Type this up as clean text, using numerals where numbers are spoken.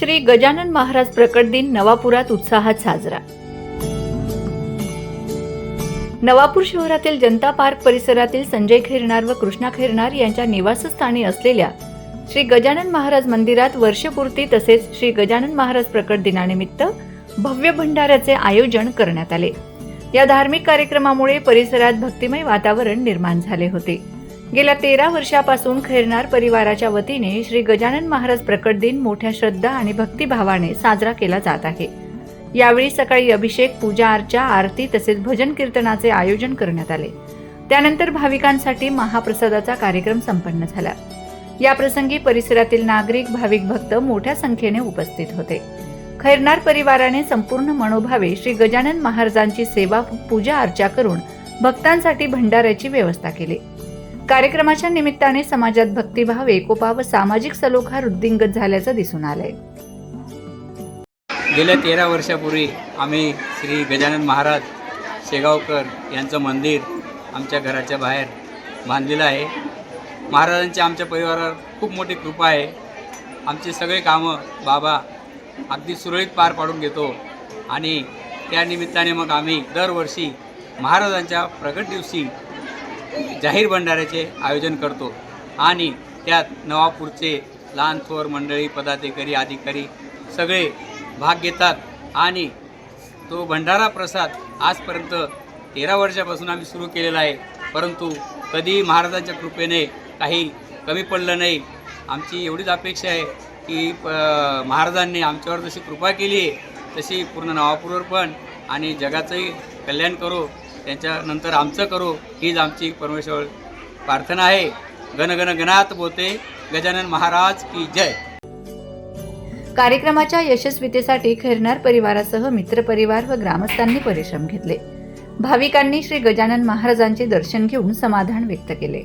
श्री गजानन महाराज प्रकट दिन नवापुरात उत्साहात साजरा। नवापूर शहरातील जनता पार्क परिसरातील संजय खैरनार व कृष्णा खैरनार यांच्या निवासस्थानी असलेल्या श्री गजानन महाराज मंदिरात वर्षपूर्ती तसेच श्री गजानन महाराज प्रकट दिनानिमित्त भव्य भंडाऱ्याचे आयोजन करण्यात आले। या धार्मिक कार्यक्रमामुळे परिसरात भक्तिमय वातावरण निर्माण झाले होते। गेल्या 13 वर्षापासून खैरनार परिवाराच्या वतीने श्री गजानन महाराज प्रकट दिन मोठ्या श्रद्धा आणि भक्तिभावाने साजरा केला जात आहे। यावेळी सकाळी अभिषेक, पूजा अर्चा, आरती तसेच भजन कीर्तनाचे आयोजन करण्यात आले। त्यानंतर भाविकांसाठी महाप्रसादाचा कार्यक्रम संपन्न झाला। या प्रसंगी परिसरातील नागरिक, भाविक भक्त मोठ्या संख्येने उपस्थित होते। खैरनार परिवाराने संपूर्ण मनोभावे श्री गजानन महाराजांची सेवा, पूजा अर्चा करून भक्तांसाठी भंडाऱ्याची व्यवस्था केली। कार्यक्रमाच्या निमित्ताने समाजात भक्तिभाव, एकोपा व सामाजिक सलोखा वृद्धिंगत झाल्याचं दिसून आलंय। गेल्या 13 वर्षापूर्वी आम्ही श्री गजानन महाराज शेगावकर यांचं मंदिर आमच्या घराच्या बाहेर बांधलेलं आहे। महाराजांची आमच्या परिवारावर खूप मोठी कृपा आहे। आमचे सगळे कामं बाबा अगदी सुरळीत पार पाडून घेतो आणि त्या निमित्ताने मग आम्ही दरवर्षी महाराजांच्या प्रगट दिवशी जाहीर भंडाऱ्याचे आयोजन करतो आणि त्यात नवापूरचे लहान थोर मंडळी, पदाधिकारी, अधिकारी सगळे भाग घेतात आणि तो भंडारा प्रसाद आजपर्यंत 13 वर्षापासून आम्ही सुरू केलेला आहे, परंतु कधी महाराजांच्या कृपेने काही कमी पडलं नाही। आमची एवढीच अपेक्षा आहे की महाराजांनी आमच्यावर जशी कृपा केली आहे तशी पूर्ण नवापूरवर पण आणि जगाचंही कल्याण करो, त्याच्यानंतर आमचं करो, हीच आमची परमेश्वर प्रार्थना आहे। गण गण गणात बोलते गजानन महाराज की जय। कार्यक्रमाच्या यशस्वीतेसाठी खैरनार परिवारासह मित्रपरिवार व ग्रामस्थांनी परिश्रम घेतले। भाविकांनी श्री गजानन महाराजांचे दर्शन घेऊन समाधान व्यक्त केले।